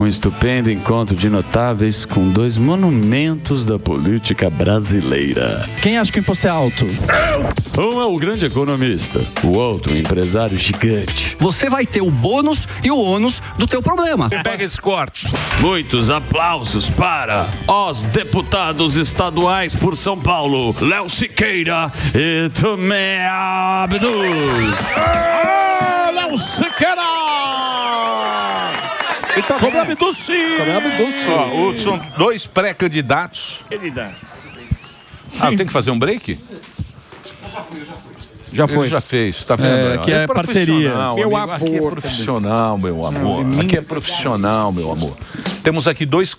Um estupendo encontro de notáveis com dois monumentos da política brasileira. Quem acha que o imposto é alto? Um é o grande economista, o outro, o empresário gigante. Você vai ter o bônus e o ônus do teu problema. Pega esse corte. Muitos aplausos para os deputados estaduais por São Paulo, Léo Siqueira e Tomé Abdul. Léo Siqueira! Tomé Abdul, sim! São dois pré-candidatos. Tem que fazer um break? Já foi. Ele já fez, tá vendo? Aqui é parceria. Meu amor. Aqui é profissional, meu amor. Aqui é profissional, meu amor. Temos aqui dois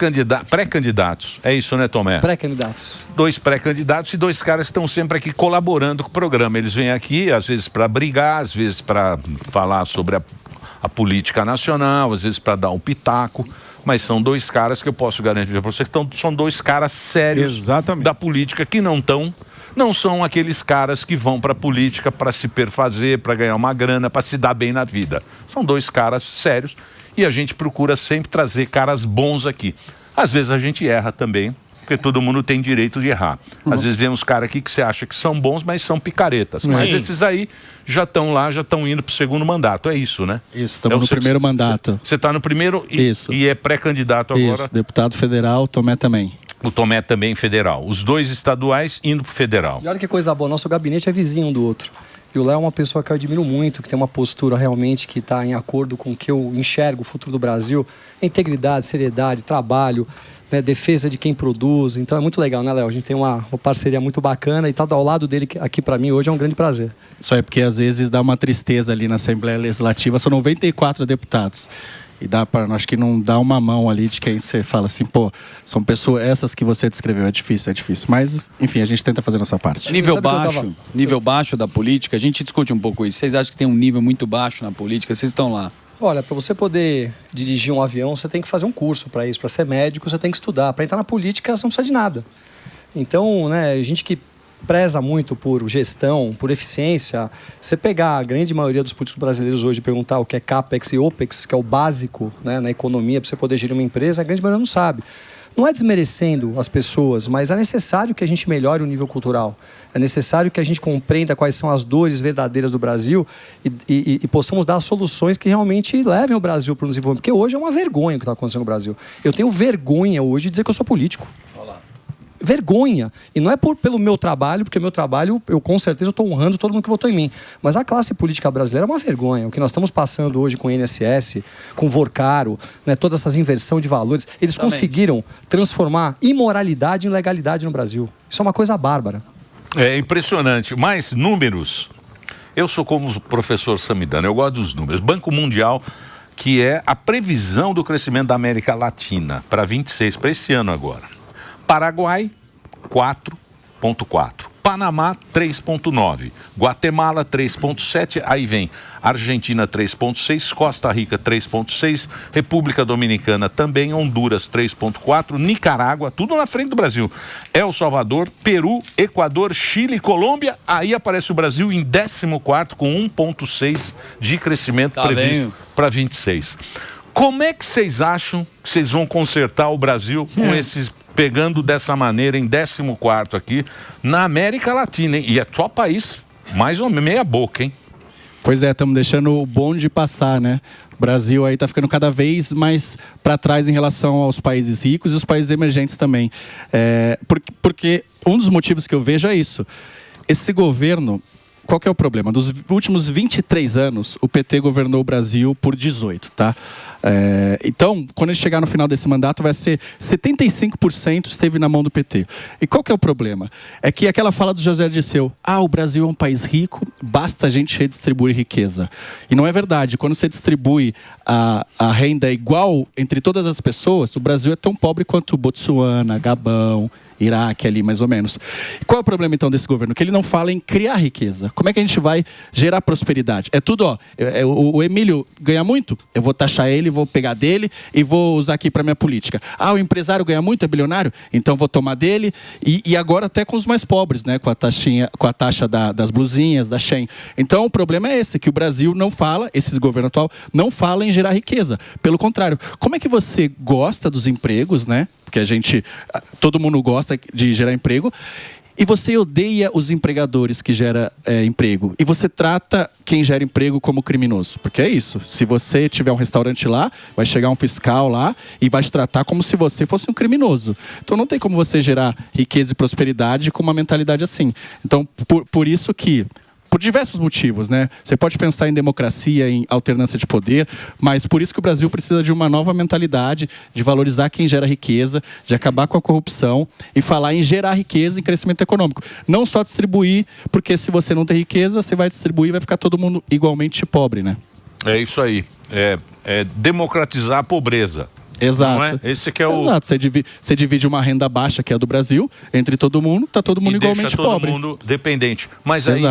pré-candidatos. É isso, né, Tomé? Pré-candidatos. Dois pré-candidatos e dois caras que estão sempre aqui colaborando com o programa. Eles vêm aqui, às vezes, para brigar, às vezes para falar sobre a política nacional, às vezes para dar um pitaco. Mas são dois caras que eu posso garantir para você que são dois caras sérios da política que não são aqueles caras que vão para a política para se perfazer, para ganhar uma grana, para se dar bem na vida. São dois caras sérios e a gente procura sempre trazer caras bons aqui. Às vezes a gente erra também, porque todo mundo tem direito de errar. Às vezes vemos caras aqui que você acha que são bons, mas são picaretas. Mas esses aí já estão lá, já estão indo para o segundo mandato. É isso, né? Isso, estamos no primeiro mandato. Você está no primeiro e é pré-candidato agora? Isso, deputado federal, Tomé também. O Tomé também federal. Os dois estaduais indo pro federal. E olha que coisa boa, nosso gabinete é vizinho um do outro. E o Léo é uma pessoa que eu admiro muito, que tem uma postura realmente que está em acordo com o que eu enxergo o futuro do Brasil. Integridade, seriedade, trabalho, né, defesa de quem produz. Então é muito legal, né, Léo? A gente tem uma parceria muito bacana e estar ao lado dele aqui para mim hoje é um grande prazer. Só é porque às vezes dá uma tristeza ali na Assembleia Legislativa, são 94 deputados. E acho que não dá uma mão ali de quem você fala assim, pô, são pessoas, essas que você descreveu, é difícil. Mas, enfim, a gente tenta fazer a nossa parte. Nível baixo da política, a gente discute um pouco isso. Vocês acham que tem um nível muito baixo na política? Vocês estão lá. Olha, para você poder dirigir um avião, você tem que fazer um curso para isso. Para ser médico, você tem que estudar. Para entrar na política, você não precisa de nada. Então, né, a gente que preza muito por gestão, por eficiência. Você pegar a grande maioria dos políticos brasileiros hoje e perguntar o que é CAPEX e OPEX, que é o básico, né, na economia para você poder gerir uma empresa, a grande maioria não sabe. Não é desmerecendo as pessoas, mas é necessário que a gente melhore o nível cultural. É necessário que a gente compreenda quais são as dores verdadeiras do Brasil e possamos dar soluções que realmente levem o Brasil para o desenvolvimento. Porque hoje é uma vergonha o que está acontecendo no Brasil. Eu tenho vergonha hoje de dizer que eu sou político. Vergonha. E não é pelo meu trabalho, porque o meu trabalho, eu com certeza estou honrando todo mundo que votou em mim. Mas a classe política brasileira é uma vergonha. O que nós estamos passando hoje com o INSS, com o Vorcaro, né, toda essa inversão de valores, eles conseguiram transformar imoralidade em legalidade no Brasil. Isso é uma coisa bárbara. É impressionante. Mais números. Eu sou como o professor Samidana, eu gosto dos números. Banco Mundial, que é a previsão do crescimento da América Latina para 26, para esse ano agora. Paraguai, 4,4. Panamá, 3,9. Guatemala, 3,7. Aí vem Argentina, 3,6. Costa Rica, 3,6. República Dominicana também. Honduras, 3,4. Nicarágua, tudo na frente do Brasil. El Salvador, Peru, Equador, Chile, Colômbia. Aí aparece o Brasil em 14º com 1,6 de crescimento previsto para 26. Como é que vocês acham que vocês vão consertar o Brasil com esses... pegando dessa maneira em 14º aqui na América Latina, hein? E é só país mais ou menos meia boca, hein? Pois é, estamos deixando o bonde passar, né? O Brasil aí está ficando cada vez mais para trás em relação aos países ricos e os países emergentes também. Porque um dos motivos que eu vejo é isso. Esse governo, qual que é o problema? Dos últimos 23 anos, o PT governou o Brasil por 18, tá? Então, quando ele chegar no final desse mandato, vai ser 75% esteve na mão do PT. E qual que é o problema? É que aquela fala do José Dirceu, o Brasil é um país rico, basta a gente redistribuir riqueza. E não é verdade. Quando você distribui a renda igual entre todas as pessoas, o Brasil é tão pobre quanto Botsuana, Gabão Iraque ali, mais ou menos. Qual é o problema, então, desse governo? Que ele não fala em criar riqueza. Como é que a gente vai gerar prosperidade? É tudo, ó, o Emílio ganha muito, eu vou taxar ele, vou pegar dele e vou usar aqui para minha política. O empresário ganha muito, é bilionário, então vou tomar dele. E agora até com os mais pobres, né? Com a taxa das blusinhas, da Shein. Então o problema é esse, que o Brasil não fala, esse governo atual, não fala em gerar riqueza. Pelo contrário, como é que você gosta dos empregos, né? Porque todo mundo gosta de gerar emprego, e você odeia os empregadores que geram emprego. E você trata quem gera emprego como criminoso. Porque é isso. Se você tiver um restaurante lá, vai chegar um fiscal lá e vai te tratar como se você fosse um criminoso. Então não tem como você gerar riqueza e prosperidade com uma mentalidade assim. Então, por isso que... Por diversos motivos, né? Você pode pensar em democracia, em alternância de poder, mas por isso que o Brasil precisa de uma nova mentalidade, de valorizar quem gera riqueza, de acabar com a corrupção e falar em gerar riqueza e crescimento econômico. Não só distribuir, porque se você não tem riqueza, você vai distribuir e vai ficar todo mundo igualmente pobre, né? É isso aí. É democratizar a pobreza. Exato. Não é? Esse que é o... Exato. Você divide uma renda baixa, que é a do Brasil, entre todo mundo, tá todo mundo igualmente pobre. Todo mundo dependente. Mas aí,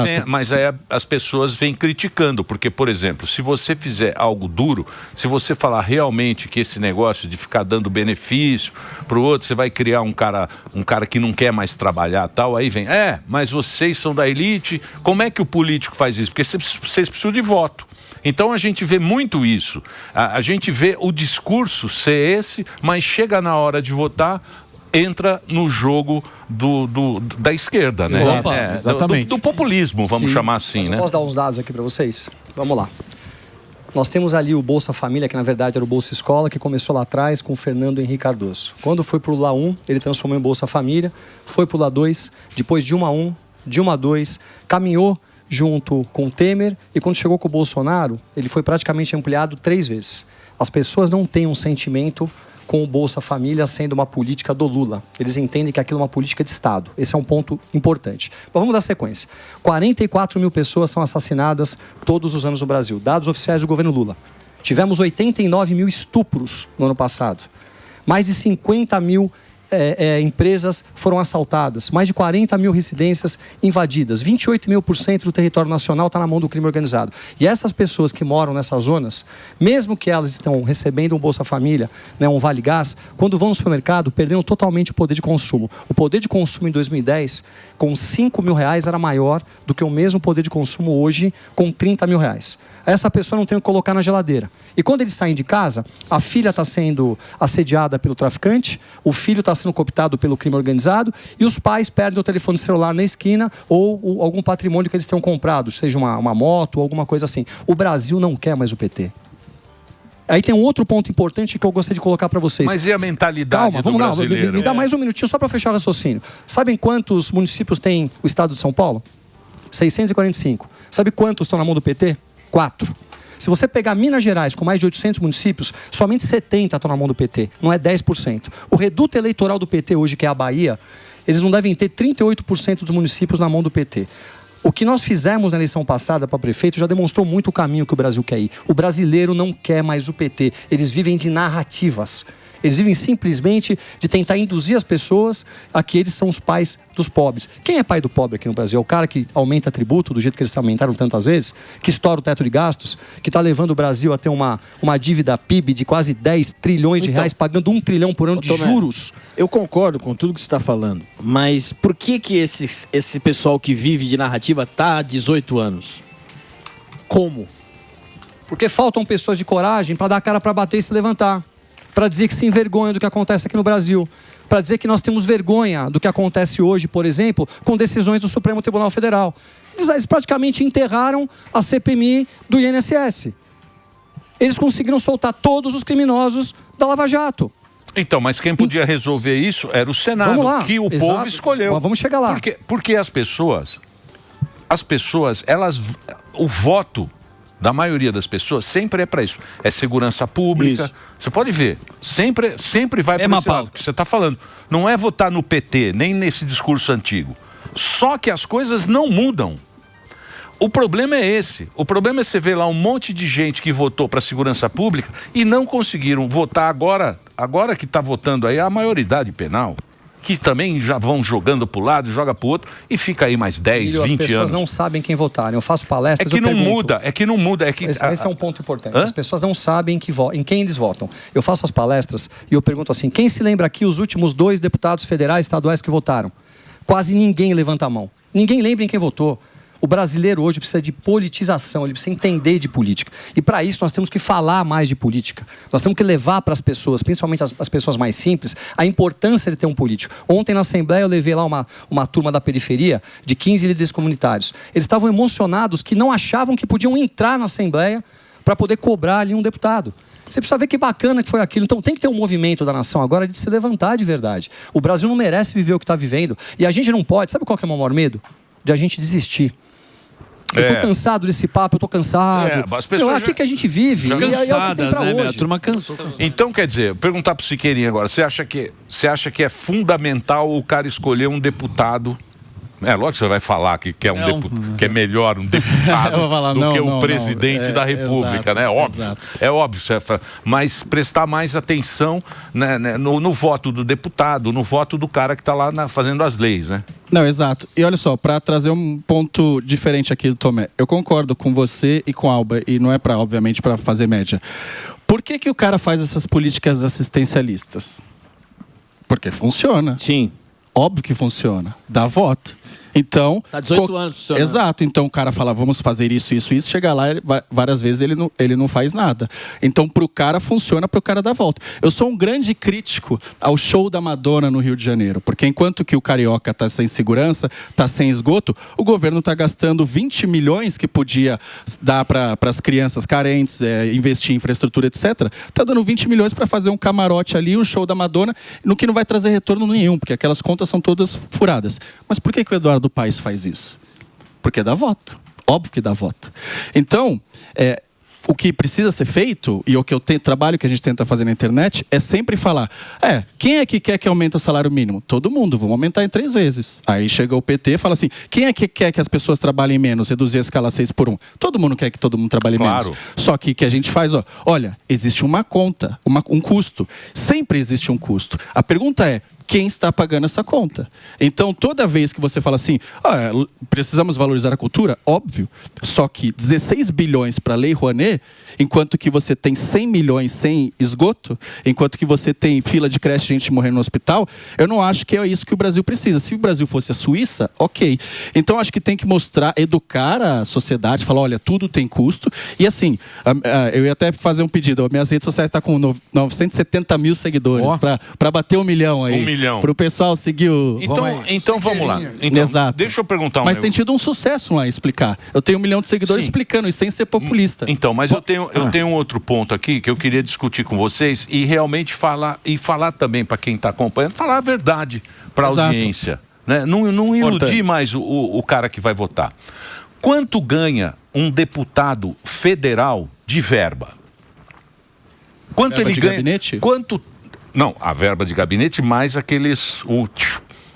as pessoas vêm criticando, porque, por exemplo, se você fizer algo duro, se você falar realmente que esse negócio de ficar dando benefício para o outro, você vai criar um cara que não quer mais trabalhar, tal, aí vem, mas vocês são da elite, como é que o político faz isso? Porque vocês precisam de voto. Então a gente vê muito isso. A gente vê o discurso ser esse, mas chega na hora de votar, entra no jogo da esquerda, né? Opa, exatamente. Do populismo, vamos chamar assim, né? Eu posso dar uns dados aqui para vocês? Vamos lá. Nós temos ali o Bolsa Família, que na verdade era o Bolsa Escola, que começou lá atrás com o Fernando Henrique Cardoso. Quando foi para o Lula 1, ele transformou em Bolsa Família, foi para o Lula 2, depois Dilma 1, Dilma 2, caminhou junto com o Temer, e quando chegou com o Bolsonaro, ele foi praticamente ampliado 3 vezes. As pessoas não têm um sentimento com o Bolsa Família sendo uma política do Lula. Eles entendem que aquilo é uma política de Estado. Esse é um ponto importante. Mas vamos dar sequência. 44 mil pessoas são assassinadas todos os anos no Brasil. Dados oficiais do governo Lula. Tivemos 89 mil estupros no ano passado. Mais de 50 mil empresas foram assaltadas, mais de 40 mil residências invadidas, 28% do território nacional está na mão do crime organizado. E essas pessoas que moram nessas zonas, mesmo que elas estão recebendo um Bolsa Família, né, um Vale Gás, quando vão no supermercado, perderam totalmente o poder de consumo. O poder de consumo em 2010, com 5 mil reais, era maior do que o mesmo poder de consumo hoje, com 30 mil reais. Essa pessoa não tem o que colocar na geladeira. E quando eles saem de casa, a filha está sendo assediada pelo traficante, o filho está sendo cooptado pelo crime organizado e os pais perdem o telefone celular na esquina ou algum patrimônio que eles tenham comprado, seja uma moto ou alguma coisa assim. O Brasil não quer mais o PT. Aí tem um outro ponto importante que eu gostaria de colocar para vocês. Mas e a mentalidade do brasileiro? Me dá mais um minutinho só para fechar o raciocínio. Sabem quantos municípios tem o estado de São Paulo? 645. Sabe quantos estão na mão do PT? 4. Se você pegar Minas Gerais com mais de 800 municípios, somente 70 estão na mão do PT, não é 10%. O reduto eleitoral do PT hoje, que é a Bahia, eles não devem ter 38% dos municípios na mão do PT. O que nós fizemos na eleição passada para prefeito já demonstrou muito o caminho que o Brasil quer ir. O brasileiro não quer mais o PT, eles vivem de narrativas. Eles vivem simplesmente de tentar induzir as pessoas a que eles são os pais dos pobres. Quem é pai do pobre aqui no Brasil? É o cara que aumenta tributo do jeito que eles aumentaram tantas vezes, que estoura o teto de gastos, que está levando o Brasil a ter uma dívida PIB de quase 10 trilhões de reais, pagando 1 trilhão por ano de juros. Eu concordo com tudo que você está falando, mas por que esse pessoal que vive de narrativa está há 18 anos? Como? Porque faltam pessoas de coragem para dar a cara para bater e se levantar. Para dizer que se envergonha do que acontece aqui no Brasil, para dizer que nós temos vergonha do que acontece hoje, por exemplo, com decisões do Supremo Tribunal Federal. Eles praticamente enterraram a CPMI do INSS. Eles conseguiram soltar todos os criminosos da Lava Jato. Então, mas quem podia resolver isso era o Senado, que o povo escolheu. Vamos chegar lá. Porque as pessoas, o voto da maioria das pessoas sempre é para isso. É segurança pública. Isso. Você pode ver, sempre vai para esse lado que você está falando. Não é votar no PT, nem nesse discurso antigo. Só que as coisas não mudam. O problema é esse. O problema é você ver lá um monte de gente que votou para a segurança pública e não conseguiram votar agora que está votando aí a maioridade penal. que também já vão jogando para o lado, joga para o outro e fica aí mais 10, Emílio, 20 as pessoas anos. não sabem quem votar. Eu faço palestras, É que eu não pergunto. muda, é que não muda. É que, Esse é um ponto importante. Hã? As pessoas não sabem em quem eles votam. Eu faço as palestras e eu pergunto assim, quem se lembra aqui os últimos 2 deputados federais estaduais que votaram? Quase ninguém levanta a mão. Ninguém lembra em quem votou. O brasileiro hoje precisa de politização, ele precisa entender de política. E para isso nós temos que falar mais de política. Nós temos que levar para as pessoas, principalmente as pessoas mais simples, a importância de ter um político. Ontem na Assembleia eu levei lá uma turma da periferia de 15 líderes comunitários. Eles estavam emocionados que não achavam que podiam entrar na Assembleia para poder cobrar ali um deputado. Você precisa ver que bacana que foi aquilo. Então tem que ter um movimento da nação agora de se levantar de verdade. O Brasil não merece viver o que está vivendo. E a gente não pode. Sabe qual que é o meu maior medo? De a gente desistir. Eu tô cansado desse papo, eu tô cansado. As pessoas aqui que a gente vive. já E aí é o que tem Cansadas, pra né, hoje. A turma cansou. Então, quer dizer, perguntar pro Siqueirinha agora, você acha que é fundamental o cara escolher um deputado? É lógico que você vai falar que é melhor um deputado Eu vou falar, do não, que não, o presidente não. da República, Exato, né? Óbvio. exato. É óbvio, mas prestar mais atenção, né, no voto do deputado, no voto do cara que está lá fazendo as leis, né? Não, exato. E olha só, para trazer um ponto diferente aqui do Tomé, eu concordo com você e com a Alba, e não é obviamente para fazer média. Por que o cara faz essas políticas assistencialistas? Porque funciona. Sim. Óbvio que funciona. Dá voto. Então... Tá 18 anos funcionando. Exato. Então o cara fala, vamos fazer isso. Chega lá, várias vezes ele não faz nada. Então pro cara funciona, pro cara dar volta. Eu sou um grande crítico ao show da Madonna no Rio de Janeiro. Porque enquanto que o carioca tá sem segurança, tá sem esgoto, o governo tá gastando 20 milhões que podia dar para as crianças carentes, investir em infraestrutura, etc. Tá dando 20 milhões para fazer um camarote ali, um show da Madonna, no que não vai trazer retorno nenhum, porque aquelas contas são todas furadas. Mas por que o Eduardo Paes faz isso? Porque dá voto. Óbvio que dá voto. Então, o que precisa ser feito, e o que trabalho que a gente tenta fazer na internet, é sempre falar, quem é que quer que aumente o salário mínimo? Todo mundo, vamos aumentar em 3 vezes. Aí chega o PT e fala assim, quem é que quer que as pessoas trabalhem menos, reduzir a escala 6x1? Todo mundo quer que todo mundo trabalhe menos. Só que a gente faz, olha, existe uma conta, um custo. Sempre existe um custo. A pergunta é, quem está pagando essa conta? Então, toda vez que você fala assim, precisamos valorizar a cultura, óbvio, só que 16 bilhões para a Lei Rouanet, enquanto que você tem 100 milhões sem esgoto, enquanto que você tem fila de creche, gente morrendo no hospital, eu não acho que é isso que o Brasil precisa. Se o Brasil fosse a Suíça, ok. Então, acho que tem que mostrar, educar a sociedade, falar, olha, tudo tem custo. E assim, eu ia até fazer um pedido, minhas redes sociais estão com 970 mil seguidores, para bater 1 milhão aí. 1 milhão. Para o pessoal seguir o... Então vamos lá. Então, exato. Deixa eu perguntar Mas tem tido um sucesso lá em explicar. Eu tenho 1 milhão de seguidores explicando isso sem ser populista. Então, mas eu tenho um outro ponto aqui que eu queria discutir com vocês e realmente falar também para quem está acompanhando, falar a verdade para a audiência. Né? Não iludir mais o cara que vai votar. Quanto ganha um deputado federal de verba? Quanto Verba ele de ganha? gabinete? Não, a verba de gabinete mais aqueles...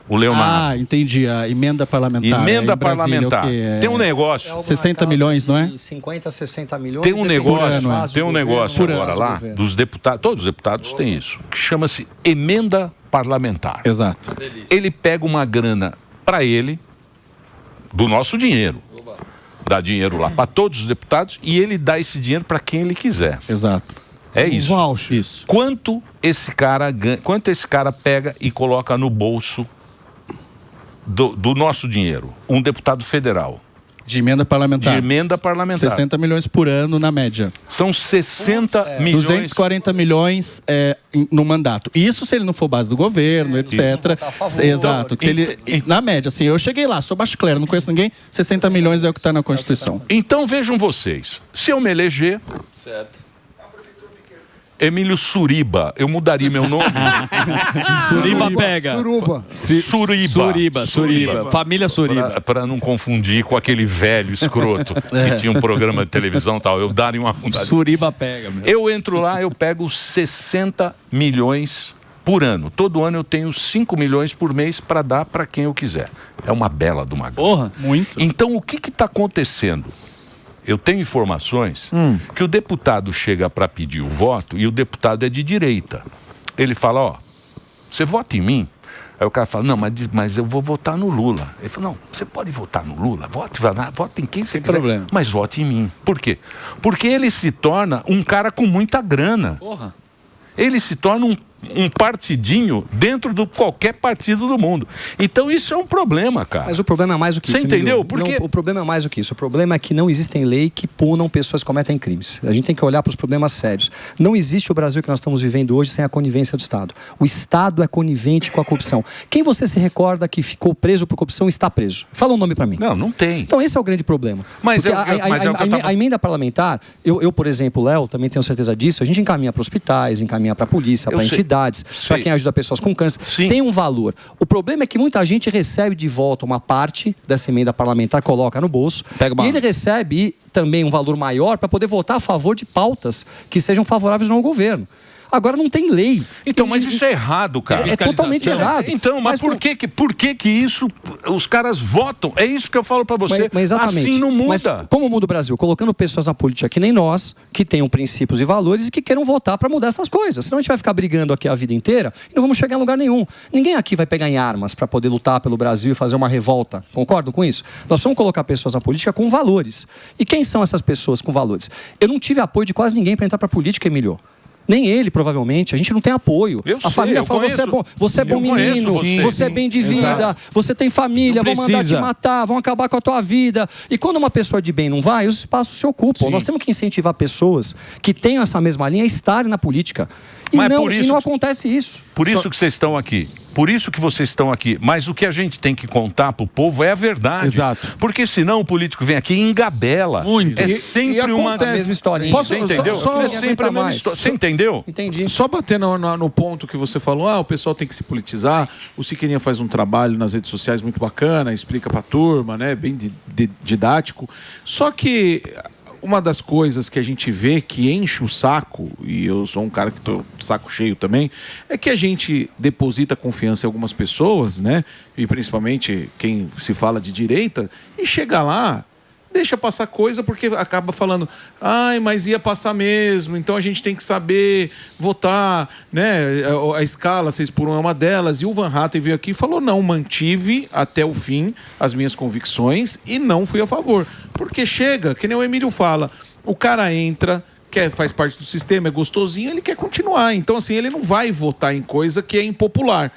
O Leonardo. Entendi. A emenda parlamentar. Emenda parlamentar. Tem um negócio. 60 milhões, não é? 50, 60 milhões. Tem um negócio por agora lá, dos deputados, todos os deputados têm isso, que chama-se emenda parlamentar. Exato. Ele pega uma grana para ele, do nosso dinheiro. Dá dinheiro lá para todos os deputados e ele dá esse dinheiro para quem ele quiser. Exato. É isso. Isso. Quanto esse cara pega e coloca no bolso do nosso dinheiro? Um deputado federal. De emenda parlamentar. 60 milhões por ano na média. São 60 milhões. 240 milhões no mandato. Isso se ele não for base do governo, etc. Exato. Na média, assim, eu cheguei lá, sou baixo clero, não conheço ninguém, 60 milhões é o que está na Constituição. Então vejam vocês, se eu me eleger... Certo. Emílio Suriba, eu mudaria meu nome. Suriba pega. Suriba. Família Suriba. Para não confundir com aquele velho escroto que tinha um programa de televisão e tal. Eu daria uma fundada. Suriba pega. Meu. Eu entro lá, eu pego 60 milhões por ano. Todo ano eu tenho 5 milhões por mês para dar para quem eu quiser. É uma bela de uma grana. Porra, muito. Então o que está acontecendo? Eu tenho informações que o deputado chega para pedir o voto e o deputado é de direita. Ele fala, você vota em mim Aí o cara fala, não, mas eu vou votar no Lula. Ele falou, não, você pode votar no Lula, vote em quem você quiser, problema. mas vote em mim. Por quê? Porque ele se torna um cara com muita grana. Porra. Ele se torna um partidinho dentro de qualquer partido do mundo. Então isso é um problema, cara. Mas o problema é mais do que isso. Você entendeu? Emílio. Porque... Não, o problema é mais do que isso. O problema é que não existem leis que punam pessoas que cometem crimes. A gente tem que olhar para os problemas sérios. Não existe o Brasil que nós estamos vivendo hoje sem a conivência do Estado. O Estado é conivente com a corrupção. Quem você se recorda que ficou preso por corrupção está preso? Fala um nome para mim. Não tem. Então esse é o grande problema. Mas a emenda parlamentar, eu, por exemplo, Léo, também tenho certeza disso, a gente encaminha para hospitais, encaminha para a polícia, para entidades, para quem ajuda pessoas com câncer. Sim. Tem um valor. O problema é que muita gente recebe de volta uma parte dessa emenda parlamentar, coloca no bolso, e ele recebe também um valor maior para poder votar a favor de pautas que sejam favoráveis ao governo. Agora não tem lei. Então, mas isso é errado, cara. É totalmente errado. Então, mas por que isso os caras votam? É isso que eu falo pra você. Mas exatamente. Assim não muda. Mas como muda o Brasil? Colocando pessoas na política que nem nós, que tenham princípios e valores e que queiram votar para mudar essas coisas. Senão a gente vai ficar brigando aqui a vida inteira e não vamos chegar em lugar nenhum. Ninguém aqui vai pegar em armas para poder lutar pelo Brasil e fazer uma revolta. Concordam com isso? Nós vamos colocar pessoas na política com valores. E quem são essas pessoas com valores? Eu não tive apoio de quase ninguém para entrar para a política, Emílio. Nem ele, provavelmente. A gente não tem apoio. A família fala, você é bom menino, você é bem de vida, você tem família, vão mandar te matar, vão acabar com a tua vida. E quando uma pessoa de bem não vai, os espaços se ocupam. Nós temos que incentivar pessoas que tenham essa mesma linha a estarem na política. E não acontece isso. Por isso que vocês estão aqui. Por isso que vocês estão aqui. Mas o que a gente tem que contar pro povo é a verdade. Exato. Porque senão o político vem aqui e engabela. Muito. É sempre uma mesma historinha. Você entendeu? É sempre a mesma história. Você entendeu? Entendi. Só bater no ponto que você falou, o pessoal tem que se politizar. O Siqueirinha faz um trabalho nas redes sociais muito bacana, explica pra turma, né? Bem didático. Só que uma das coisas que a gente vê que enche o saco, e eu sou um cara que tô saco cheio também, é que a gente deposita confiança em algumas pessoas, né? E principalmente quem se fala de direita, e chega lá, deixa passar coisa porque acaba falando, mas ia passar mesmo, então a gente tem que saber votar, né? A escala 6x1 é uma delas. E o Van Hatten veio aqui e falou, não, mantive até o fim as minhas convicções e não fui a favor. Porque chega, que nem o Emílio fala, o cara entra, faz parte do sistema, é gostosinho, ele quer continuar. Então, assim, ele não vai votar em coisa que é impopular.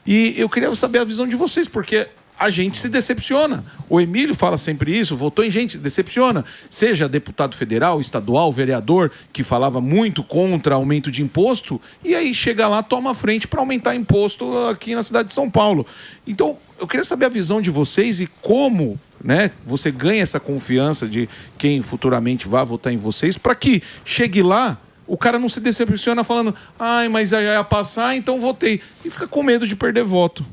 E eu queria saber a visão de vocês, porque a gente se decepciona. O Emílio fala sempre isso, votou em gente, decepciona. Seja deputado federal, estadual, vereador, que falava muito contra aumento de imposto, e aí chega lá, toma a frente para aumentar imposto aqui na cidade de São Paulo. Então, eu queria saber a visão de vocês e como, né, você ganha essa confiança de quem futuramente vai votar em vocês, para que chegue lá, o cara não se decepciona falando, mas ia passar, então votei. E fica com medo de perder voto.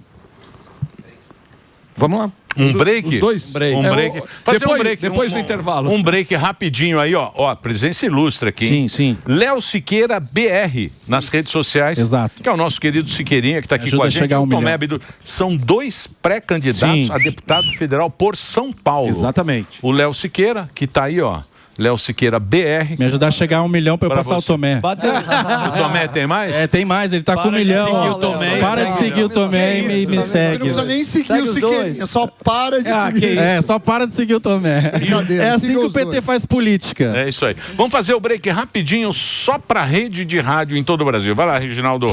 Vamos lá. Um break? Os dois? Um break. Fazer um break. Depois do intervalo. Um break rapidinho aí, ó. Presença ilustre aqui. Sim, sim. Léo Siqueira BR nas redes sociais. Exato. Que é o nosso querido Siqueirinha que está aqui Ajuda com a a gente. chegar a um Tomé milhão. Abdu. São 2 pré-candidatos Sim. a deputado federal por São Paulo. Exatamente. O Léo Siqueira, que está aí, ó. Léo Siqueira BR. Me ajudar a chegar a 1 milhão para eu Pra passar você. o Tomé. O Tomé tem mais? Tem mais, ele tá com 1 milhão. seguir o Tomé e Para de segue. seguir o Tomé e me Você não segue. precisa nem seguir Segue o os Siqueirinha, dois. só para de seguir. Só para de seguir o Tomé. Brincadeira, É assim siga que o os PT dois. faz política. É isso aí. Vamos fazer o break rapidinho só para rede de rádio em todo o Brasil. Vai lá, Reginaldo.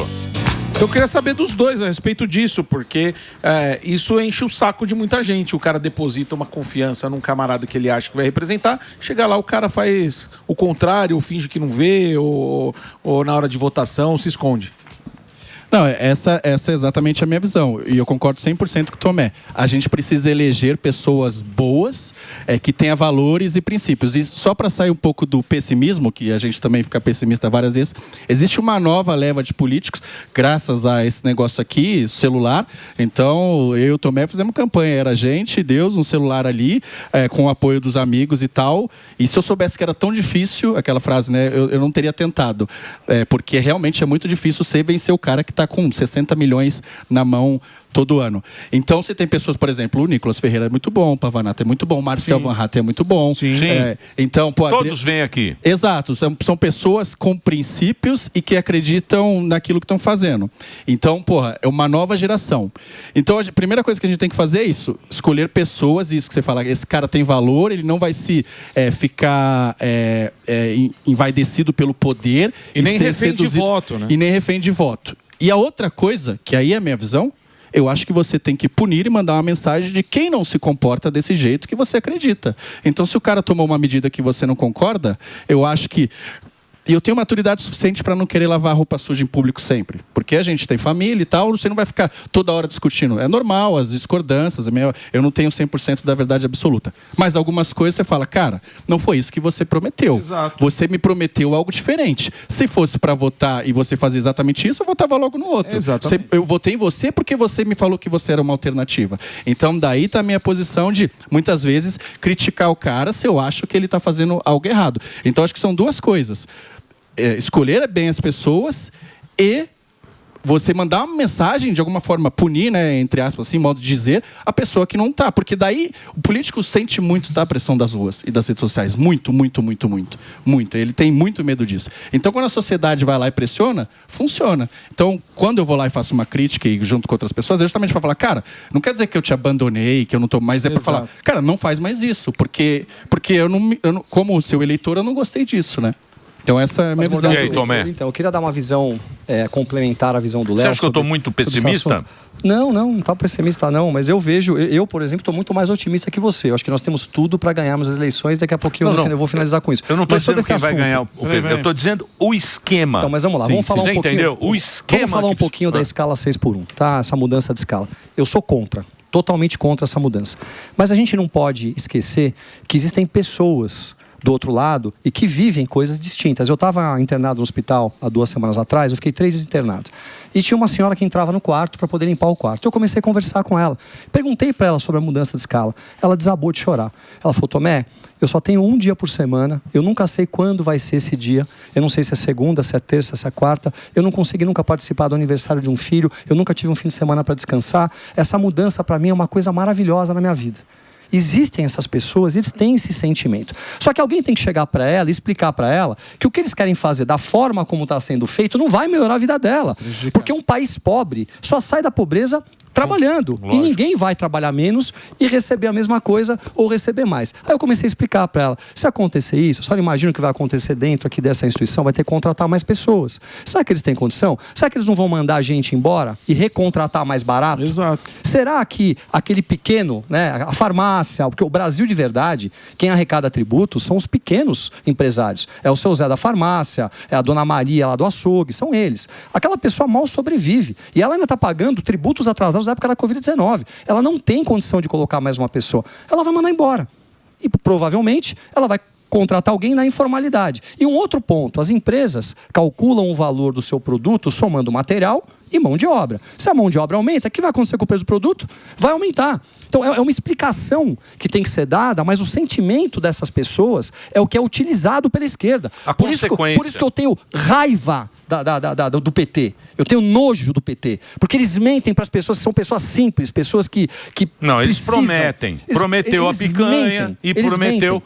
Eu queria saber dos dois a respeito disso, porque isso enche o saco de muita gente. O cara deposita uma confiança num camarada que ele acha que vai representar, chega lá, o cara faz o contrário, ou finge que não vê, ou na hora de votação se esconde. Não, essa é exatamente a minha visão. E eu concordo 100% com o Tomé. A gente precisa eleger pessoas boas, que tenham valores e princípios. E só para sair um pouco do pessimismo, que a gente também fica pessimista várias vezes, existe uma nova leva de políticos, graças a esse negócio aqui, celular. Então, eu e o Tomé fizemos campanha. Era gente, Deus, um celular ali, com o apoio dos amigos e tal. E se eu soubesse que era tão difícil, aquela frase, né, eu não teria tentado. Porque realmente é muito difícil você vencer o cara que está está com 60 milhões na mão todo ano. Então, você tem pessoas, por exemplo, o Nicolas Ferreira é muito bom, o Pavanato é muito bom, o Marcel Van Hatten é muito bom. Sim. Então, todos vêm aqui. Exato, são pessoas com princípios e que acreditam naquilo que estão fazendo. Então, é uma nova geração. Então, a primeira coisa que a gente tem que fazer é isso, escolher pessoas, isso que você fala, esse cara tem valor, ele não vai se ficar envaidecido pelo poder. E nem refém de voto, né? E nem refém de voto. E a outra coisa, que aí é a minha visão, eu acho que você tem que punir e mandar uma mensagem de quem não se comporta desse jeito que você acredita. Então, se o cara tomou uma medida que você não concorda, eu acho que... E eu tenho maturidade suficiente para não querer lavar roupa suja em público sempre. Porque a gente tem família e tal, você não vai ficar toda hora discutindo. É normal, as discordâncias, eu não tenho 100% da verdade absoluta. Mas algumas coisas você fala, cara, não foi isso que você prometeu. Exato. Você me prometeu algo diferente. Se fosse para votar e você fazer exatamente isso, eu votava logo no outro. Exatamente. Eu votei em você porque você me falou que você era uma alternativa. Então, daí está a minha posição de, muitas vezes, criticar o cara se eu acho que ele está fazendo algo errado. Então, acho que são duas coisas. Escolher bem as pessoas e você mandar uma mensagem, de alguma forma punir, né, entre aspas, assim, modo de dizer, a pessoa que não está. Porque daí o político sente muito a pressão das ruas e das redes sociais. Muito, muito, muito, muito. Muito. Ele tem muito medo disso. Então, quando a sociedade vai lá e pressiona, funciona. Então, quando eu vou lá e faço uma crítica e junto com outras pessoas, é justamente para falar, cara, não quer dizer que eu te abandonei, que eu não estou mais, é para falar, cara, não faz mais isso, porque eu não, como seu eleitor, eu não gostei disso, né? Então essa é a minha visão. E aí, Tomé? Então, eu queria dar uma visão complementar à visão do Léo. Você acha que eu estou muito pessimista? Não está pessimista não, mas eu vejo, por exemplo, estou muito mais otimista que você. Eu acho que nós temos tudo para ganharmos as eleições, daqui a pouquinho eu vou finalizar com isso. Eu não estou dizendo quem vai ganhar o PV, eu estou dizendo o esquema. Então, mas vamos lá, vamos falar um pouquinho. Entendeu? O esquema. Vamos falar um pouquinho da escala 6x1, tá? Essa mudança de escala. Eu sou contra. Totalmente contra essa mudança. Mas a gente não pode esquecer que existem pessoas do outro lado e que vivem coisas distintas. Eu estava internado no hospital há 2 semanas atrás, eu fiquei 3 dias internado. E tinha uma senhora que entrava no quarto para poder limpar o quarto. Eu comecei a conversar com ela. Perguntei para ela sobre a mudança de escala. Ela desabou de chorar. Ela falou, Tomé, eu só tenho 1 dia por semana, eu nunca sei quando vai ser esse dia, eu não sei se é segunda, se é terça, se é quarta, eu não consegui nunca participar do aniversário de um filho, eu nunca tive um fim de semana para descansar. Essa mudança para mim é uma coisa maravilhosa na minha vida. Existem essas pessoas, eles têm esse sentimento. Só que alguém tem que chegar para ela e explicar para ela que o que eles querem fazer da forma como está sendo feito não vai melhorar a vida dela. Porque um país pobre só sai da pobreza trabalhando. Lógico. E ninguém vai trabalhar menos e receber a mesma coisa ou receber mais. Aí eu comecei a explicar para ela, se acontecer isso, só imagina o que vai acontecer dentro aqui dessa instituição, vai ter que contratar mais pessoas. Será que eles têm condição? Será que eles não vão mandar a gente embora e recontratar mais barato? Exato. Será que aquele pequeno, né, a farmácia, porque o Brasil de verdade, quem arrecada tributos são os pequenos empresários. É o seu Zé da farmácia, é a dona Maria lá do açougue, são eles. Aquela pessoa mal sobrevive. E ela ainda está pagando tributos atrasados na época da Covid-19. Ela não tem condição de colocar mais uma pessoa. Ela vai mandar embora. E provavelmente ela vai contratar alguém na informalidade. E um outro ponto, as empresas calculam o valor do seu produto somando material e mão de obra. Se a mão de obra aumenta, o que vai acontecer com o preço do produto? Vai aumentar. Então é uma explicação que tem que ser dada, mas o sentimento dessas pessoas é o que é utilizado pela esquerda. Por isso que eu tenho raiva do PT. Eu tenho nojo do PT. Porque eles mentem para as pessoas que são pessoas simples, pessoas que não, eles precisam. Prometem. Prometeu a picanha e prometeu...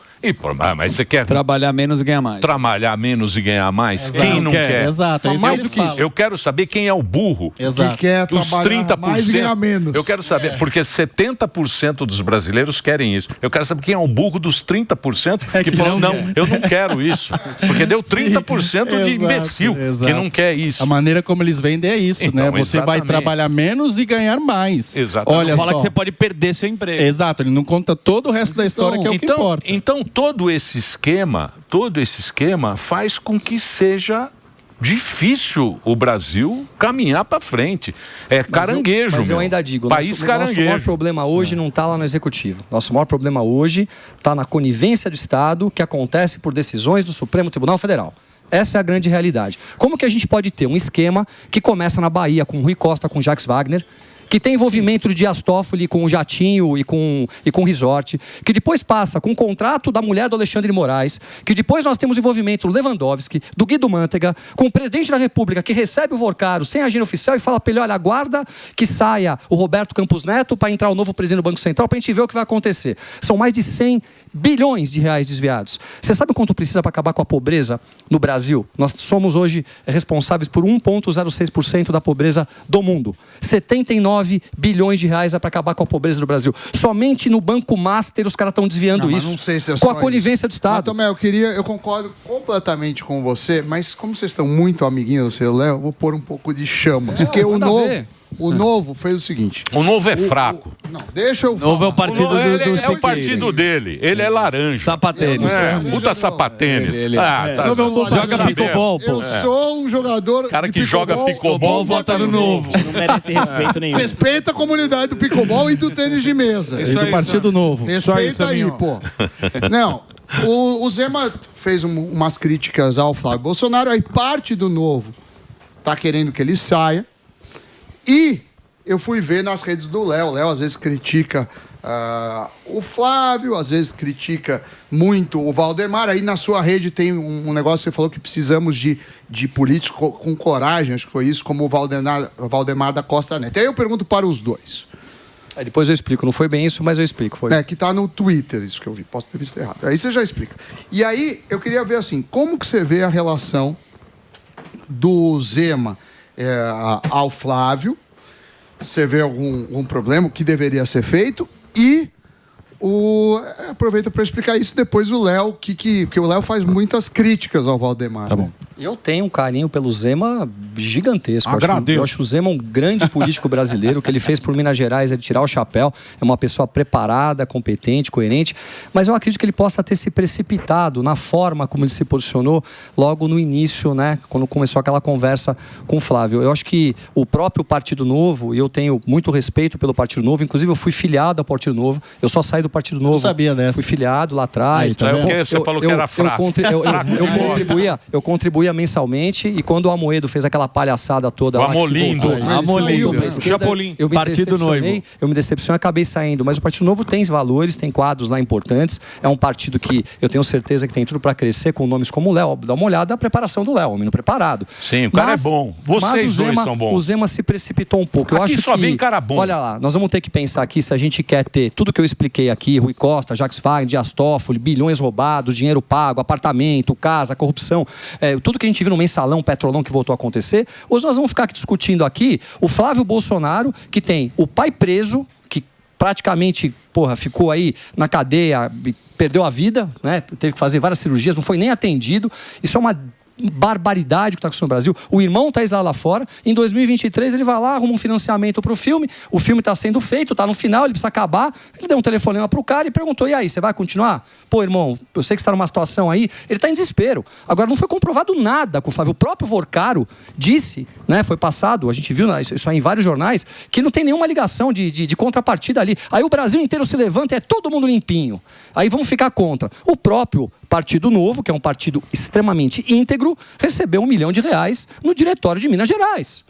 Mas você quer... Trabalhar menos e ganhar mais. Trabalhar menos e ganhar mais? Exato. Quem não quer? Exato. Mas mais do que isso. Eu quero saber quem é o burro. Exato. Que quer os trabalhar 30%, mais e ganhar menos. Eu quero saber, porque 70% dos brasileiros querem isso. Eu quero saber quem é o burro dos 30% que falam, não, eu não quero isso. Porque deu 30% de imbecil que não quer isso. A maneira como eles vendem é isso, então, né? Você vai trabalhar menos e ganhar mais. Exatamente. Olha, fala que você pode perder seu emprego. Exato, ele não conta todo o resto da história, que é o que importa. Então, todo esse esquema faz com que seja difícil o Brasil caminhar para frente. É caranguejo, mas eu ainda digo, país caranguejo. Nosso maior problema hoje não está lá no Executivo. Nosso maior problema hoje está na conivência do Estado, que acontece por decisões do Supremo Tribunal Federal. Essa é a grande realidade. Como que a gente pode ter um esquema que começa na Bahia com Rui Costa, com Jacques Wagner, que tem envolvimento de Dias Toffoli com o jatinho e com o resort, que depois passa com o contrato da mulher do Alexandre de Moraes, que depois nós temos envolvimento do Lewandowski, do Guido Mantega, com o presidente da República que recebe o Vorcaro sem agenda oficial e fala para ele, olha, aguarda que saia o Roberto Campos Neto para entrar o novo presidente do Banco Central para a gente ver o que vai acontecer. São mais de 100 bilhões de reais desviados. Você sabe quanto precisa para acabar com a pobreza no Brasil? Nós somos hoje responsáveis por 1,06% da pobreza do mundo. 79 bilhões de reais para acabar com a pobreza no Brasil. Somente no Banco Master os caras estão desviando isso. Não sei se é com a só conivência do Estado. Tomé, eu concordo completamente com você, mas como vocês estão muito amiguinhos, seu Léo, eu vou pôr um pouco de chamas. Porque o Novo fez o seguinte. O Novo é fraco. Não, deixa eu falar. Novo é o partido do é o partido dele. Ele é laranja. Sapatênis. Puta sapatênis. Joga picobol, pô. Eu sou um jogador. Cara que joga picobol vota no Novo. Não merece respeito nenhum. Respeita a comunidade do picobol e do tênis de mesa. E do Partido Novo. Respeita aí, pô. Não. O Zema fez umas críticas ao Flávio Bolsonaro, aí parte do Novo tá querendo que ele saia. E eu fui ver nas redes do Léo. O Léo às vezes critica o Flávio, às vezes critica muito o Valdemar. Aí na sua rede tem um negócio que você falou que precisamos de políticos com coragem, acho que foi isso, como o Valdemar da Costa Neto. Aí eu pergunto para os dois. Depois eu explico. Não foi bem isso, mas eu explico. Foi. Que tá no Twitter, isso que eu vi. Posso ter visto errado. Aí você já explica. E aí eu queria ver assim, como que você vê a relação do Zema ao Flávio? Você vê algum problema, o que deveria ser feito? E aproveita para explicar isso depois o Léo, porque o Léo faz muitas críticas ao Valdemar. Tá bom. Eu tenho um carinho pelo Zema gigantesco. Eu acho o Zema um grande político brasileiro. O que ele fez por Minas Gerais é de tirar o chapéu. É uma pessoa preparada, competente, coerente. Mas eu acredito que ele possa ter se precipitado na forma como ele se posicionou logo no início, né? Quando começou aquela conversa com o Flávio. Eu acho que o próprio Partido Novo, e eu tenho muito respeito pelo Partido Novo, inclusive eu fui filiado ao Partido Novo. Eu só saí do Partido Novo. Eu sabia dessa. Fui filiado lá atrás. Você falou que era fraco. Eu contribuía mensalmente, e quando o Amoedo fez aquela palhaçada toda lá, Amolindo. O Chapolin. eu me Partido Noivo. Eu me decepcionei e acabei saindo. Mas o Partido Novo tem valores, tem quadros lá importantes. É um partido que eu tenho certeza que tem tudo para crescer, com nomes como o Léo. Dá uma olhada na preparação do Léo, menino preparado. Sim, o cara é bom. Vocês dois são bons. O Zema se precipitou um pouco. Eu Aqui acho só que, vem cara bom. Olha lá, nós vamos ter que pensar aqui, se a gente quer ter tudo que eu expliquei aqui, Rui Costa, Jacques Wagner, Dias Toffoli, bilhões roubados, dinheiro pago, apartamento, casa, corrupção, tudo que a gente viu no mensalão, petrolão que voltou a acontecer. Hoje nós vamos ficar discutindo aqui o Flávio Bolsonaro, que tem o pai preso, que praticamente, ficou aí na cadeia, perdeu a vida, né? Teve que fazer várias cirurgias, não foi nem atendido. Isso é uma barbaridade que está acontecendo no Brasil. O irmão está exilado lá fora. Em 2023 ele vai lá, arruma um financiamento para o filme. O filme está sendo feito, está no final, ele precisa acabar. Ele deu um telefonema para o cara e perguntou: e aí, você vai continuar? Pô, irmão, eu sei que você está numa situação aí. Ele está em desespero. Agora, não foi comprovado nada com o Flávio. O próprio Vorcaro disse, né, foi passado, a gente viu isso aí em vários jornais, que não tem nenhuma ligação de contrapartida ali. Aí o Brasil inteiro se levanta e é todo mundo limpinho. Aí vamos ficar contra. O próprio Partido Novo, que é um partido extremamente íntegro, recebeu R$1 milhão no diretório de Minas Gerais.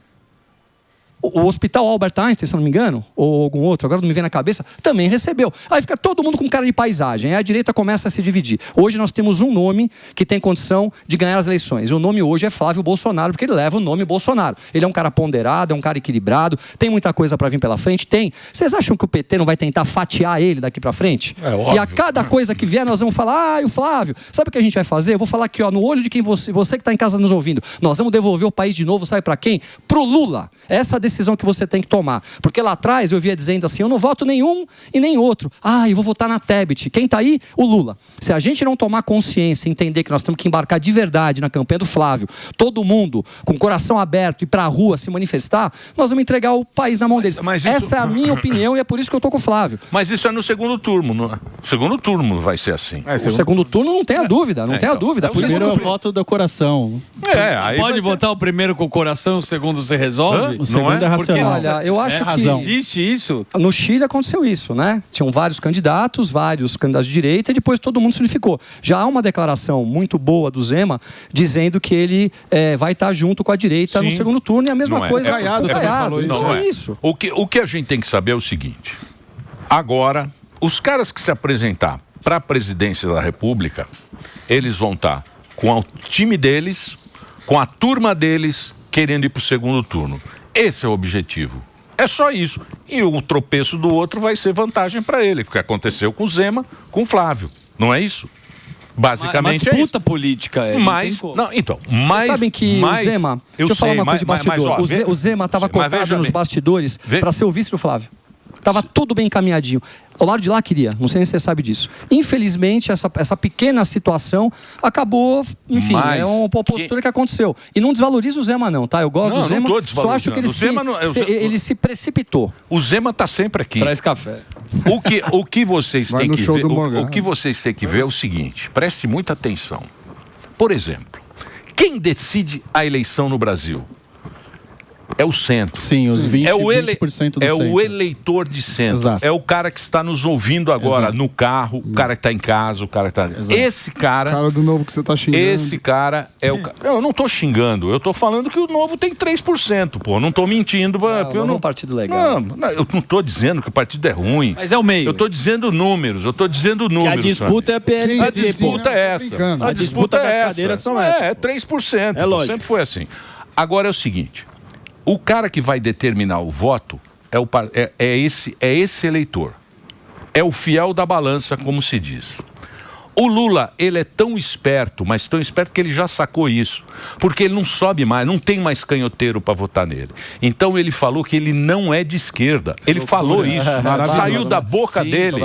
O Hospital Albert Einstein, se não me engano, ou algum outro, agora não me vem na cabeça, também recebeu. Aí fica todo mundo com cara de paisagem, aí a direita começa a se dividir. Hoje nós temos um nome que tem condição de ganhar as eleições. E o nome hoje é Flávio Bolsonaro, porque ele leva o nome Bolsonaro. Ele é um cara ponderado, é um cara equilibrado, tem muita coisa para vir pela frente? Tem. Vocês acham que o PT não vai tentar fatiar ele daqui para frente? É óbvio. E a cada coisa que vier, nós vamos falar: o Flávio, sabe o que a gente vai fazer? Eu vou falar aqui, no olho de quem você que está em casa nos ouvindo. Nós vamos devolver o país de novo, sabe para quem? Pro Lula. Essa é a decisão que você tem que tomar. Porque lá atrás eu via dizendo assim: eu não voto nenhum e nem outro. Eu vou votar na Tebet. Quem tá aí? O Lula. Se a gente não tomar consciência e entender que nós temos que embarcar de verdade na campanha do Flávio, todo mundo com o coração aberto e pra rua se manifestar, nós vamos entregar o país na mão deles. Essa é a minha opinião e é por isso que eu tô com o Flávio. Mas isso é no segundo turno, não é? O segundo turno vai ser assim. O segundo turno não tem a dúvida, não tem a dúvida. Por isso eu voto do coração. Pode votar o primeiro com o coração, o segundo você resolve? O segundo é racional. Olha, eu acho que razão. Existe isso? no Chile aconteceu isso, né? Tinham vários candidatos de direita, e depois todo mundo se unificou. Já há uma declaração muito boa do Zema dizendo que ele vai estar junto com a direita no segundo turno, e a mesma coisa com o Caiado. Não é isso. O que a gente tem que saber é o seguinte: agora, os caras que se apresentar para a presidência da República, eles vão estar com o time deles, com a turma deles, querendo ir para o segundo turno. Esse é o objetivo. É só isso. E o tropeço do outro vai ser vantagem para ele, porque aconteceu com o Zema, com o Flávio. Não é isso? Basicamente uma disputa é isso. política. Mas, não, então, Vocês sabem que o Zema... Deixa eu falar uma coisa de bastidor. O Zema estava cotado nos bastidores para ser o vice do Flávio. Estava tudo bem encaminhadinho. O lado de lá queria, não sei nem se você sabe disso. Infelizmente, essa pequena situação acabou, enfim, é uma postura que aconteceu. E não desvaloriza o Zema não, tá? Eu gosto do Zema, só acho que ele se precipitou. O Zema está sempre aqui. Traz café. O que vocês têm que ver, o que vocês têm que ver é o seguinte, preste muita atenção. Por exemplo, quem decide a eleição no Brasil? É o centro. Sim, os 20%, 20% do centro. É o eleitor de centro. Exato. É o cara que está nos ouvindo agora, no carro, o cara que está em casa, o cara que está... Esse cara... O cara do Novo que você está xingando. Esse cara é o cara... Eu não estou xingando, eu estou falando que o Novo tem 3%, pô. Não estou mentindo. Não é um partido legal. Não, eu não estou dizendo que o partido é ruim. Mas é o meio. Eu estou dizendo números, Que a disputa é a PL. A disputa é essa. A disputa das cadeiras são essas. É 3%. É lógico. Sempre foi assim. Agora é o seguinte... O cara que vai determinar o voto é esse eleitor. É o fiel da balança, como se diz. O Lula, ele é tão esperto, mas tão esperto que ele já sacou isso. Porque ele não sobe mais, não tem mais canhoteiro para votar nele. Então ele falou que ele não é de esquerda. Ele falou isso. Saiu da boca dele.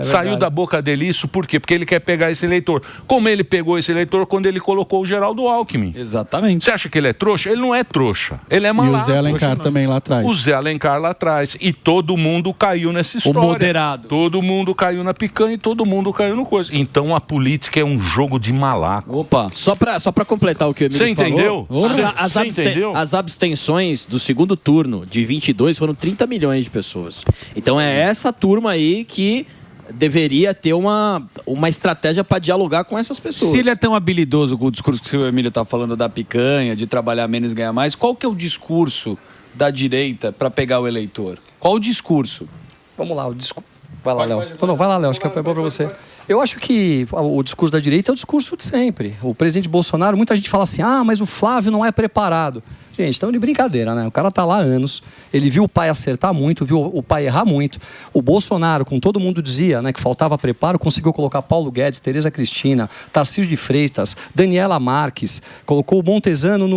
Saiu da boca dele isso, por quê? Porque ele quer pegar esse eleitor. Como ele pegou esse eleitor quando ele colocou o Geraldo Alckmin. Exatamente. Você acha que ele é trouxa? Ele não é trouxa. Ele é malandro. E o Zé Alencar também lá atrás. O Zé Alencar lá atrás. E todo mundo caiu nessa história. O moderado. Todo mundo caiu na picanha e todo mundo caiu no coisa. Então a política é um jogo de malaco. Opa, só pra completar o que o Emílio falou. Você entendeu? Você entendeu? As abstenções do segundo turno de 22 foram 30 milhões de pessoas. Então é essa turma aí que deveria ter uma estratégia para dialogar com essas pessoas. Se ele é tão habilidoso com o discurso que o Emílio está falando da picanha, de trabalhar menos e ganhar mais, qual que é o discurso da direita para pegar o eleitor? Qual o discurso? Vamos lá, o discurso. Vai lá, Léo. Não, vai lá, Léo, acho que é bom para você. Eu acho que o discurso da direita é o discurso de sempre. O presidente Bolsonaro, muita gente fala assim, mas o Flávio não é preparado. Gente, estão de brincadeira, né? O cara tá lá há anos, ele viu o pai acertar muito, viu o pai errar muito. O Bolsonaro, como todo mundo dizia, né, que faltava preparo, conseguiu colocar Paulo Guedes, Tereza Cristina, Tarcísio de Freitas, Daniela Marques, colocou o Montezano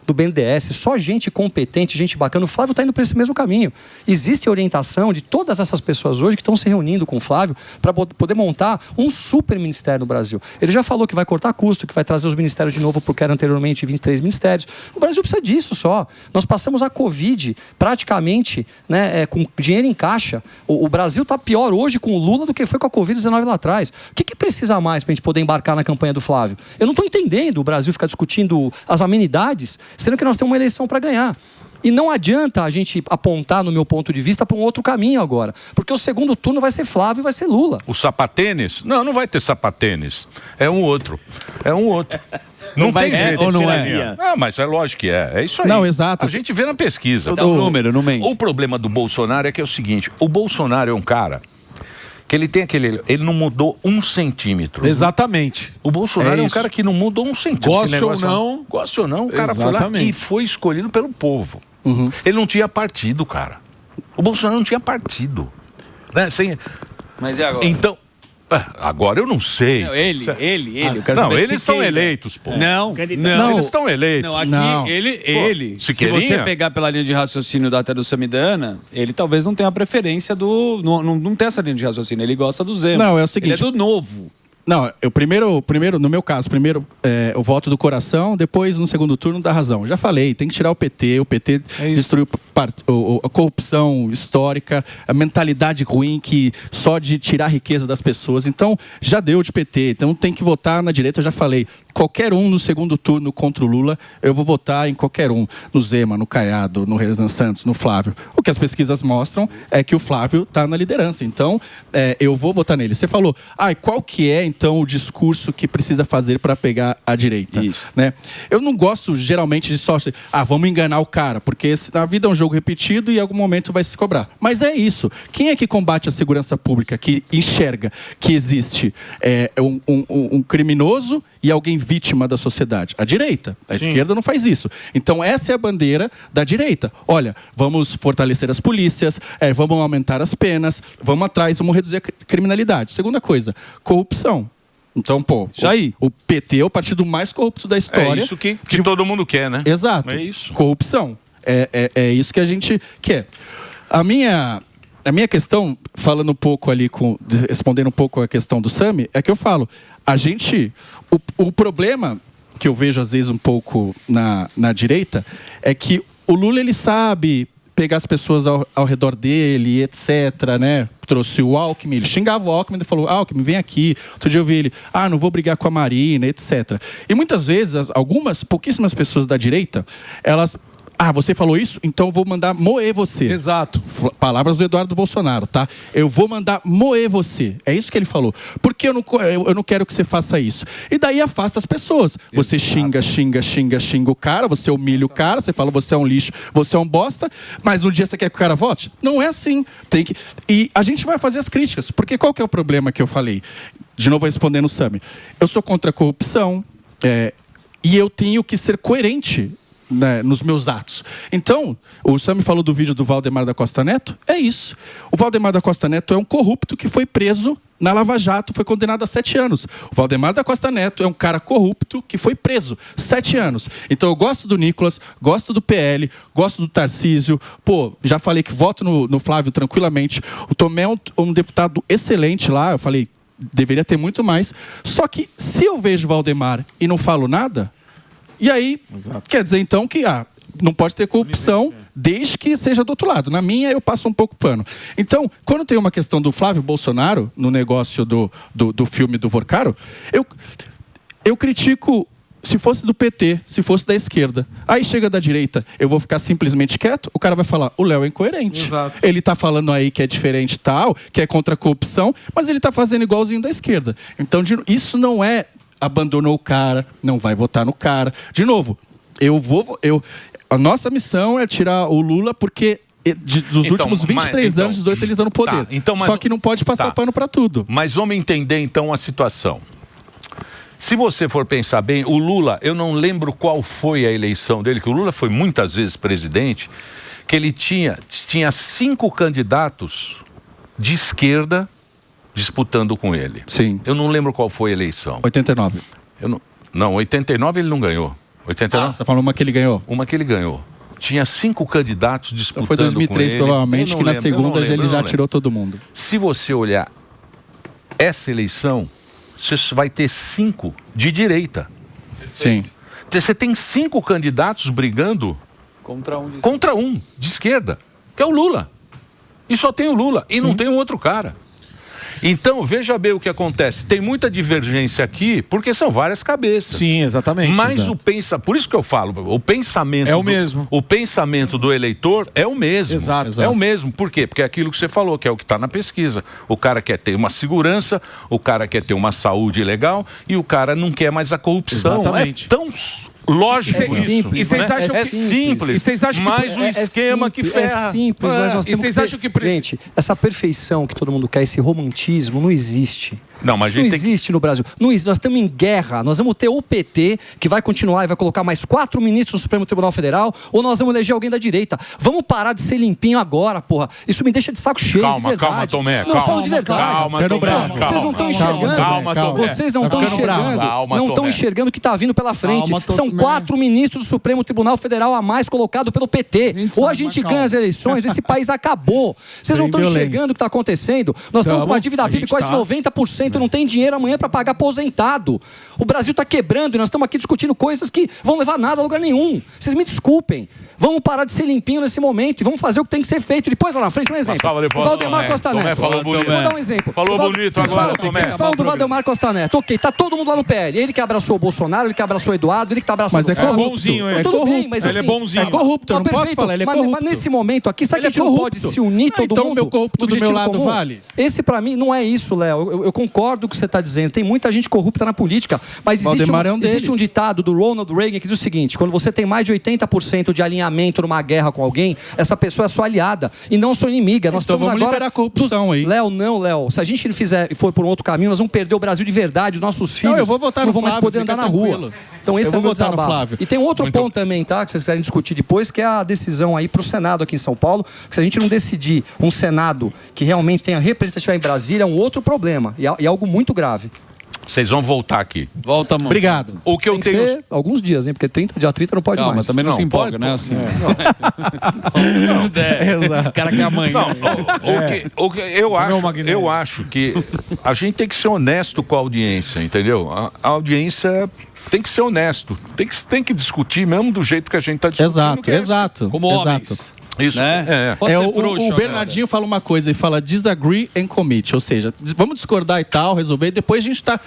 do BNDES, só gente competente, gente bacana. O Flávio está indo para esse mesmo caminho. Existe orientação de todas essas pessoas hoje que estão se reunindo com o Flávio para poder montar um super ministério no Brasil. Ele já falou que vai cortar custo, que vai trazer os ministérios de novo para o que era anteriormente 23 ministérios. O Brasil precisa disso só. Nós passamos a Covid praticamente, né, com dinheiro em caixa. O Brasil está pior hoje com o Lula do que foi com a Covid-19 lá atrás. O que precisa mais para a gente poder embarcar na campanha do Flávio? Eu não estou entendendo o Brasil ficar discutindo as amenidades, sendo que nós temos uma eleição para ganhar. E não adianta a gente apontar, no meu ponto de vista, para um outro caminho agora. Porque o segundo turno vai ser Flávio e vai ser Lula. O sapatênis? Não vai ter sapatênis. É um outro. Não tem jeito. Ou não é? Não, mas é lógico que é. É isso aí. Não, exato. A gente vê na pesquisa. Dá um número, não mente. O problema do Bolsonaro é que é o seguinte. O Bolsonaro é um cara que ele tem ele não mudou 1 centímetro. Exatamente. O Bolsonaro é um cara que não mudou 1 centímetro. Goste ou não. Goste ou não, o cara foi lá e foi escolhido pelo povo. Ele não tinha partido, cara. O Bolsonaro não tinha partido. Né? Mas e agora? Então, agora eu não sei. Não, ele. Eu quero Não, saber eles estão eleitos, pô. Não, eles estão eleitos. Não, aqui, Não. ele. Se Siqueirinha? você pegar pela linha de raciocínio até do Samidana, ele talvez não tenha a preferência do... Não tem essa linha de raciocínio, ele gosta do Zema. Não, é o seguinte... Ele é do novo. Não, eu primeiro, no meu caso, o voto do coração, depois no segundo turno da razão. Já falei, tem que tirar o PT destruiu a corrupção histórica, a mentalidade ruim que só de tirar a riqueza das pessoas. Então, já deu de PT, então tem que votar na direita, eu já falei. qualquer um no segundo turno contra o Lula, eu vou votar em qualquer um. No Zema, no Caiado, no Renan Santos, no Flávio. O que as pesquisas mostram é que o Flávio está na liderança. Então, eu vou votar nele. Você falou, qual que é, então, o discurso que precisa fazer para pegar a direita? Isso. Né? Eu não gosto, geralmente, de só... vamos enganar o cara, porque a vida é um jogo repetido e em algum momento vai se cobrar. Mas é isso. Quem é que combate a segurança pública, que enxerga que existe um criminoso e alguém vítima da sociedade? A direita. A esquerda não faz isso. Então, essa é a bandeira da direita. Olha, vamos fortalecer as polícias, vamos aumentar as penas, vamos atrás, vamos reduzir a criminalidade. Segunda coisa, corrupção. Então, isso aí. O PT é o partido mais corrupto da história. É isso que todo mundo quer, né? Exato. É isso. Corrupção. É isso que a gente quer. A minha questão, falando um pouco ali, respondendo um pouco a questão do Sami, é que eu falo, o problema que eu vejo às vezes um pouco na direita é que o Lula, ele sabe pegar as pessoas ao redor dele, etc, né? Trouxe o Alckmin, ele xingava o Alckmin e falou, Alckmin, vem aqui. Outro dia eu vi ele, não vou brigar com a Marina, etc. E muitas vezes, pouquíssimas pessoas da direita, elas... você falou isso? Então eu vou mandar moer você. Exato. Palavras do Eduardo Bolsonaro, tá? Eu vou mandar moer você. É isso que ele falou. Porque eu não quero que você faça isso. E daí afasta as pessoas. Você xinga o cara, você humilha o cara, você fala, você é um lixo, você é um bosta, mas no dia você quer que o cara vote? Não é assim. E a gente vai fazer as críticas. Porque qual que é o problema que eu falei? De novo respondendo o Sami. Eu sou contra a corrupção, e eu tenho que ser coerente, né, nos meus atos. Então, o Sami falou do vídeo do Valdemar da Costa Neto, é isso. O Valdemar da Costa Neto é um corrupto que foi preso na Lava Jato, foi condenado a 7 anos. O Valdemar da Costa Neto é um cara corrupto que foi preso 7 anos. Então eu gosto do Nicolas, gosto do PL, gosto do Tarcísio, já falei que voto no Flávio tranquilamente. O Tomé é um deputado excelente lá, eu falei, deveria ter muito mais. Só que se eu vejo Valdemar e não falo nada, e aí, quer dizer então que não pode ter corrupção desde que seja do outro lado. Na minha, eu passo um pouco pano. Então, quando tem uma questão do Flávio Bolsonaro, no negócio do filme do Vorcaro, eu critico se fosse do PT, se fosse da esquerda. Aí chega da direita, eu vou ficar simplesmente quieto, o cara vai falar, o Léo é incoerente. Exato. Ele tá falando aí que é diferente tal, que é contra a corrupção, mas ele tá fazendo igualzinho da esquerda. Então, isso não é... abandonou o cara, não vai votar no cara. De novo, a nossa missão é tirar o Lula porque dos últimos 23 anos, os dois eles estão no poder. Só que não pode passar pano para tudo. Mas vamos entender então a situação. Se você for pensar bem, o Lula, eu não lembro qual foi a eleição dele, que o Lula foi muitas vezes presidente, que ele tinha 5 candidatos de esquerda disputando com ele. Sim. Eu não lembro qual foi a eleição. 89. Não, 89 ele não ganhou. 89? Você tá falando uma que ele ganhou? Uma que ele ganhou. Tinha 5 candidatos disputando então foi 2003 com ele. Provavelmente, que na segunda ele já tirou todo mundo. Se você olhar essa eleição, você vai ter 5 de direita. Sim. Você tem 5 candidatos brigando contra um de esquerda, que é o Lula. E só tem o Lula. E não tem um outro cara. Então, veja bem o que acontece. Tem muita divergência aqui, porque são várias cabeças. Sim, exatamente. Mas por isso que eu falo, o pensamento é o mesmo. O pensamento do eleitor é o mesmo. Exato. É o mesmo. Por quê? Porque é aquilo que você falou, que é o que está na pesquisa. O cara quer ter uma segurança, o cara quer ter uma saúde legal e o cara não quer mais a corrupção. Exatamente. É tão lógico isso. Simples, e vocês acham é simples. E vocês acham mais um esquema que ferra. É simples, mas nós temos vocês acham que gente, essa perfeição que todo mundo quer, esse romantismo, não existe. Não, mas isso não existe no Brasil. Não existe. Nós estamos em guerra. Nós vamos ter o PT, que vai continuar e vai colocar mais 4 ministros no Supremo Tribunal Federal, ou nós vamos eleger alguém da direita. Vamos parar de ser limpinho agora, porra. Isso me deixa de saco cheio, de verdade. Calma, Tomé. Não, falo de verdade. Calma, Tomé. Vocês não estão enxergando. Calma, Tomé. Vocês não estão enxergando. Não estão enxergando o que está vindo pela frente. São 4 ministros do Supremo Tribunal Federal a mais colocado pelo PT. Ou a gente ganha as eleições, esse país acabou. Vocês não estão enxergando o que está acontecendo. Nós estamos com uma dívida PIB quase 90% orçamento, não tem dinheiro amanhã para pagar aposentado. O Brasil está quebrando e nós estamos aqui discutindo coisas que vão levar nada a lugar nenhum. Vocês me desculpem. Vamos parar de ser limpinho nesse momento e vamos fazer o que tem que ser feito. Depois, lá na frente, um exemplo. O Valdemar Costa Neto. Falou bonito. Vou dar um exemplo. Falou bonito agora, Tomé. Vocês falam do Valdemar Costa Neto. Ok, tá todo mundo lá no PL. Ele que abraçou o Bolsonaro, ele que abraçou o Eduardo, ele que tá abraçando Mas é o Fábio. bonzinho, Tá é tudo corrupto. bem, mas Ele é assim, bonzinho. É corrupto, eu não posso perfeito. falar, ele é mas corrupto. nesse momento aqui, sabe que a Ele gente é não corrupto. pode se unir todo então mundo? o meu corrupto do meu Objetivo lado comum? vale? Esse pra mim não é isso, Léo. Eu concordo com o que você tá dizendo. Tem muita gente corrupta na política, mas Valdemar é um existe um deles. ditado do Ronald Reagan que diz o seguinte: quando você tem mais de 80% de alinhamento numa guerra com alguém, essa pessoa é sua aliada e não sua inimiga. Nós Então estamos vamos agora liberar a corrupção aí. Léo, não, Léo. Se a gente for por um outro caminho, nós vamos perder o Brasil de verdade, os nossos filhos. Não, eu vou votar não no vão mais Flávio, poder fica andar na tranquilo. rua. Então esse Eu é o vou meu votar no desabafo. Flávio. E tem outro ponto também, tá? Que vocês querem discutir depois, que é a decisão aí pro Senado aqui em São Paulo. Que se a gente não decidir um Senado que realmente tenha representatividade em Brasília, é um outro problema. E é algo muito grave. Vocês vão voltar aqui. Volta, mano. Obrigado. O que eu Tem que tenho... ser alguns dias, hein? Porque dia 30 não pode Não, mais. mas também não, se empolga, né? Assim. Exato. O cara quer amanhã. Eu acho que a gente tem que ser honesto com a audiência, entendeu? A audiência tem que ser honesto. Tem que discutir mesmo do jeito que a gente está discutindo. Exato, que é exato. Como exato. homens. Isso. Né? Pode É, ser o frouxo, Bernardinho fala uma coisa e fala disagree and commit, ou seja, vamos discordar e tal, resolver, e depois a gente tá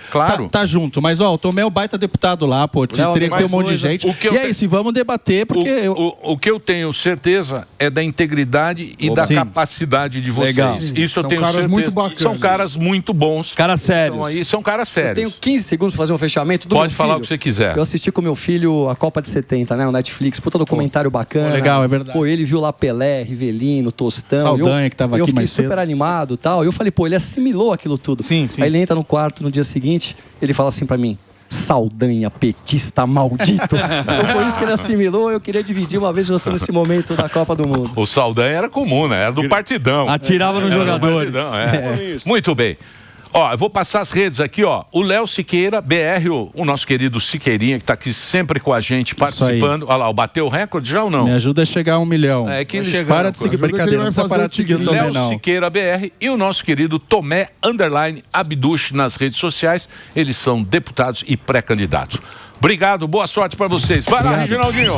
junto. Mas, ó, o Tomé é o baita deputado lá, pô, tem um monte de gente. E é isso, e vamos debater, porque... O que eu tenho certeza é da integridade e da capacidade de vocês. Legal. Isso eu São tenho caras certeza. muito bacanas. São caras muito bons. Caras sérios. Então, aí, são caras sérios. Eu tenho 15 segundos para fazer um fechamento do Pode meu falar filho. o que você quiser. Eu assisti com meu filho a Copa de 70, né? O Netflix. Puta documentário bacana. legal, é verdade. Pô, ele viu lá Pelé, Rivelino, Tostão. Saldanha, que tava aqui mais cedo. Eu fiquei super animado e tal. E eu falei, pô, ele assimilou aquilo tudo. Sim, sim. Aí ele entra no quarto no dia seguinte, ele fala assim pra mim: Saldanha, petista maldito. Então foi isso que ele assimilou. Eu queria dividir uma vez que nós estamos nesse momento da Copa do Mundo. O Saldanha era comum, né? Era do partidão. Atirava nos Era do jogadores. partidão, Muito bem. Ó, eu vou passar as redes aqui, ó. O Léo Siqueira, BR, o nosso querido Siqueirinha, que tá aqui sempre com a gente, participando. Olha lá, bateu o recorde já ou não? Me ajuda a chegar a 1 milhão. É que eles Para de seguir brincadeira, não precisa parar de seguir o Tomé, Léo não. Siqueira BR e o nosso querido Tomé _Abduch nas redes sociais. Eles são deputados e pré-candidatos. Obrigado, boa sorte para vocês. Vai lá, Reginaldinho.